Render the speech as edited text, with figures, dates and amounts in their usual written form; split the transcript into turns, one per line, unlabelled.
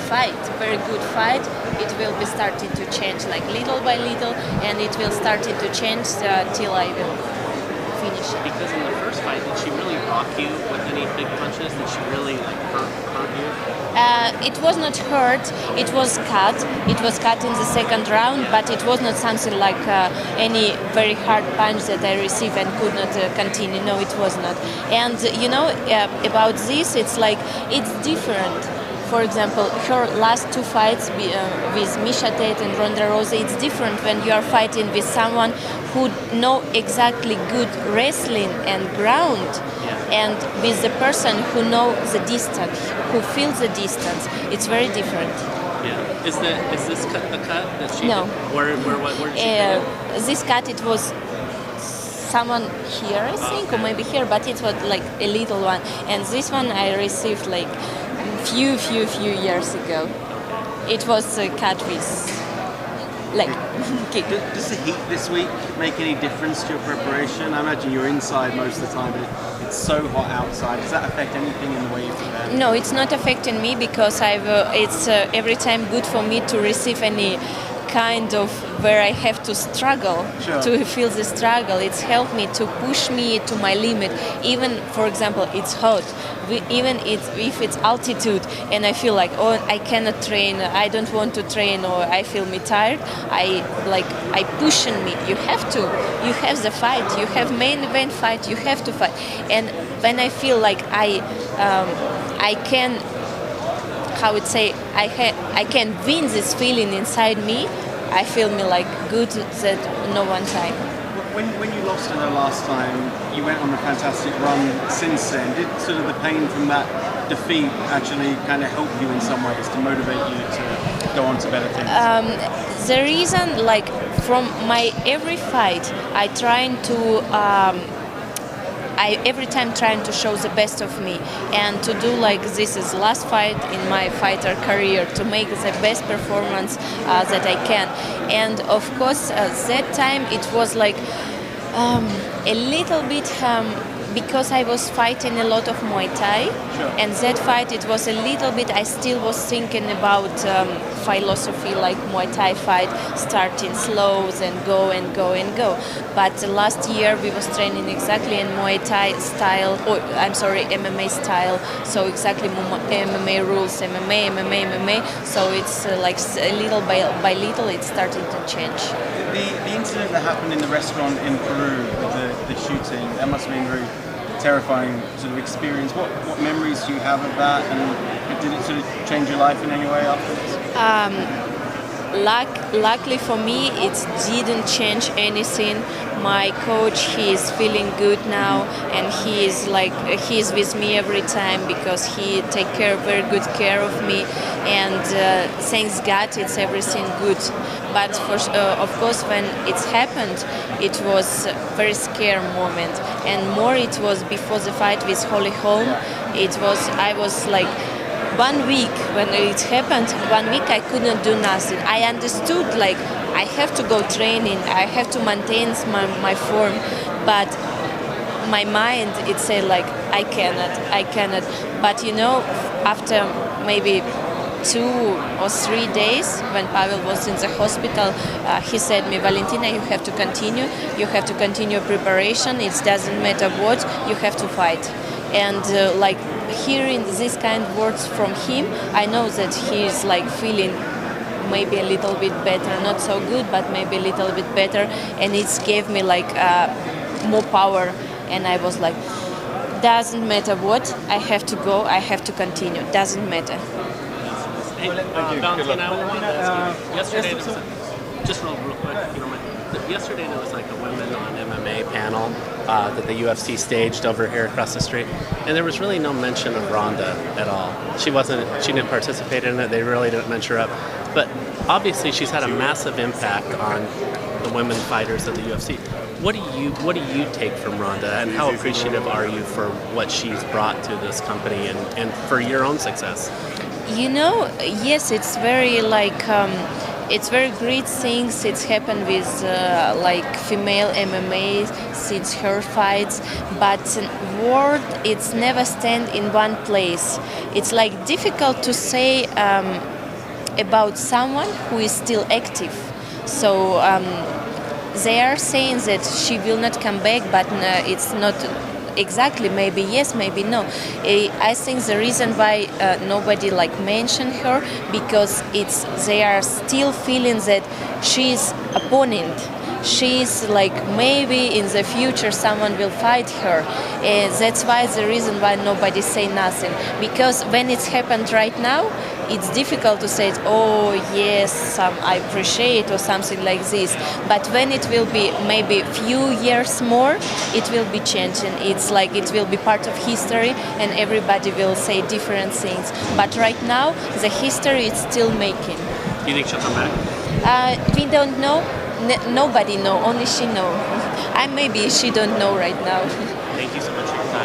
fight, very good fight, it will be starting to change like little by little, and it will starting to change till I will finish it.
Because in the first fight, did she really rock you with any big punches? Did she really like hurt you?
It was not hurt, it was cut. It was cut in the second round, but it was not something like any very hard punch that I received and could not continue. No, it was not. And about this, it's like, it's different. For example, her last two fights with Misha Tate and Ronda Rousey, it's different when you are fighting with someone who know exactly good wrestling and ground, and with the person who knows the distance, who feels the distance. It's very different.
Yeah. Is this cut the cut that she
No.
did? Where did she get it?
This cut, it was someone here, I think, or maybe here, but it was like a little one. And this one I received like few years ago. It was cut with like kick.
Does the heat this week make any difference to your preparation? I imagine you're inside most of the time, but it's so hot outside. Does that affect anything in the way you prepare?
No, it's not affecting me because it's every time good for me to receive any kind of where I have to struggle,
Sure.
to feel the struggle. It's helped me to push me to my limit. Even, for example, it's hot. Even if it's altitude and I feel like, oh, I cannot train, I don't want to train, or I feel me tired, I push on me. You have to. You have the fight. You have main event fight. You have to fight. And when I feel like I can, how it say, I can win this feeling inside me, I feel me like good that no one time.
When you lost to her last time, you went on a fantastic run since then. Did sort of the pain from that defeat actually kind of help you in some ways to motivate you to go on to better things?
The reason, like, from my every fight, I trying to every time trying to show the best of me and to do like this is last fight in my fighter career, to make the best performance that I can. And of course that time it was like a little bit because I was fighting a lot of Muay Thai.
Sure.
And that fight it was a little bit, I still was thinking about philosophy like Muay Thai fight, starting slow, then go and go and go. But last year we was training exactly in Muay Thai style, MMA style, so exactly MMA rules, MMA. So it's like little by little it's starting to change.
The incident that happened in the restaurant in Peru with the shooting, that must have been very terrifying sort of experience. What memories do you have of that, and did it sort of change your life in any way afterwards?
Luckily for me, it didn't change anything. My coach, he is feeling good now, and he is with me every time because he take very good care of me. And thanks God, it's everything good. But of course, when it happened, it was a very scary moment, and more it was before the fight with Holly Holm. I was like 1 week when it happened. 1 week I couldn't do nothing. I understood like I have to go training, I have to maintain my form, but my mind it said like I cannot. But after maybe 2 or 3 days when Pavel was in the hospital, he said me, Valentina, you have to continue preparation, it doesn't matter what, you have to fight. And like hearing these kind of words from him, I know that he is like feeling maybe a little bit better, not so good, but maybe a little bit better, and it gave me like more power, and I was like, doesn't matter what, I have to go, I have to continue, doesn't matter.
Hey, Valentina, I wanted to ask you, yesterday there was just real quick, if you don't mind. Yesterday there was like a women on MMA panel that the UFC staged over here across the street, and there was really no mention of Ronda at all. She didn't participate in it. They really didn't mention her up. But obviously she's had a massive impact on the women fighters of the UFC. What do you take from Ronda, and how appreciative are you for what she's brought to this company and for your own success?
Yes, it's very like it's very great things. It's happened with like female MMA since her fights, but world it's never stand in one place. It's like difficult to say about someone who is still active. So they are saying that she will not come back, but it's not exactly. Maybe yes, maybe no. I think the reason why nobody mentioned her, because they are still feeling that she's opponent. She's maybe in the future someone will fight her. That's why the reason why nobody say nothing. Because when it's happened right now, it's difficult to say, oh yes, I appreciate or something like this. But when it will be maybe a few years more, it will be changing. It's it will be part of history, and everybody will say different things. But right now, the history is still making.
Do you think she'll come back?
We don't know. Nobody know. Only she know. Maybe she don't know right now.